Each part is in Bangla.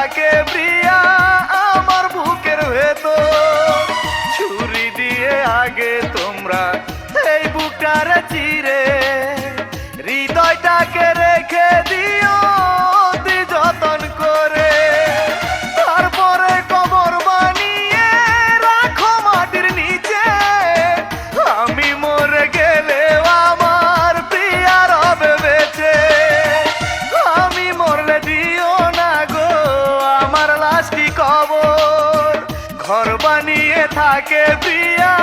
থাকে প্রিয়া আমার বুকের ভেতর। ছুরি দিয়ে আগে তোমরা এই বুকটারে চিরে, হৃদয়টাকে রেখে দিও অতি যতন করে। তারপরে কবর বানিয়ে রাখো মাটির নিচে, আমি মরে গেলে আমার প্রিয়া রবে বেঁচে। আমি মরলে দিও না গো আমার লাশটি কবর, ঘর বানিয়ে থাকে প্রিয়া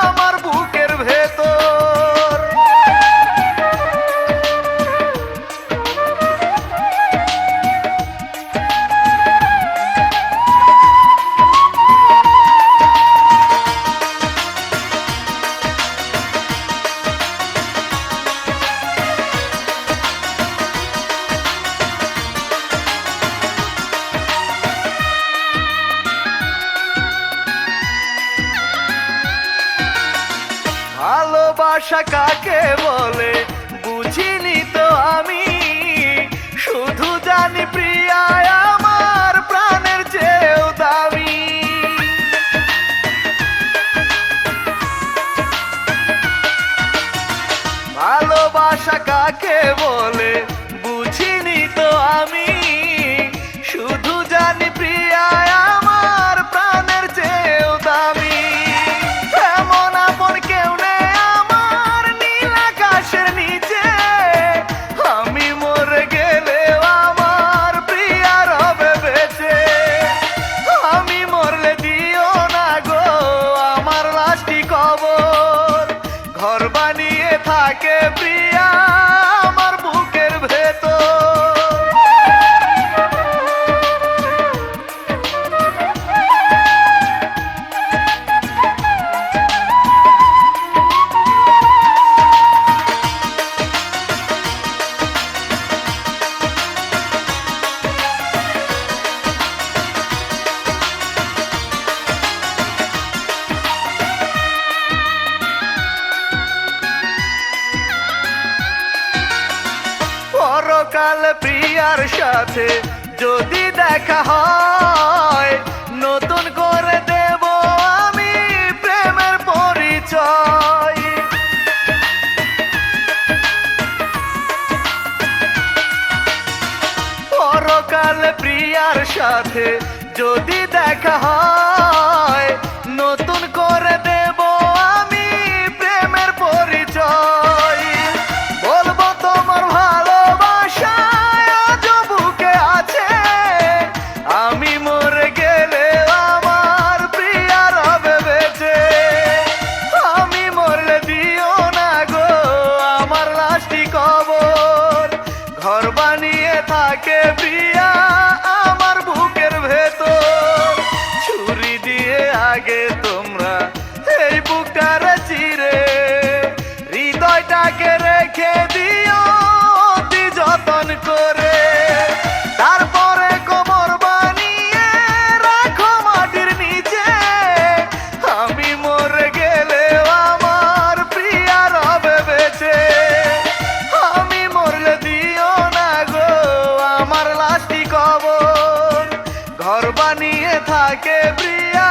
আমার বুকের ভেতর। ভালোবাসা কাকে বলে বুঝিনি তো আমি, শুধু জানি প্রিয়া আমার প্রাণের চেয়েও দামি। ভালোবাসা কাকে বলে বুঝিনি তো আমি, শুধু জানি প্রিয়া আমার প্রাণের চেয়েও দামি। এমন আপন কেউ নেই আমার নীল আকাশের নিচে, আমি মরে গেলে আমার প্রিয়া রবে বেঁচে। আমি মরলে দিও না গো আমার লাশটি কবর, ঘর বানিয়ে থাকে প্রিয়া আমার বুকের ভেতর। পরকাল প্রিয়ার সাথে যদি দেখা হয়, নতুন করে দেব আমি প্রেমের পরিচয়। পরকাল প্রিয়ার সাথে যদি দেখা হয়, নতুন করে দেব আমি প্রেমের পরিচয়। বলবো তোমার ভালোবাসায় আজও বুকে আছে, আমি মরে গেলে আমার প্রিয়া রবে বেঁচে। আমি মরলে দিও না গো আমার লাশটি কবর, ঘর বানিয়ে থাকে প্রিয়া আমার বুকের ভেতর। ছুরি দিয়ে আগে তোমরা এই বুকটারে চিরে, হৃদয়টাকে রেখে দিও অতি যতন করে। তারপরে কবর বানিয়ে রাখো মাটির নিচে, আমি মরে গেলে আমার প্রিয়া রবে বেঁচে। আমি মরলে দিও না গো আমার লাশটি কবর, ঘর বানিয়ে থাকে প্রিয়া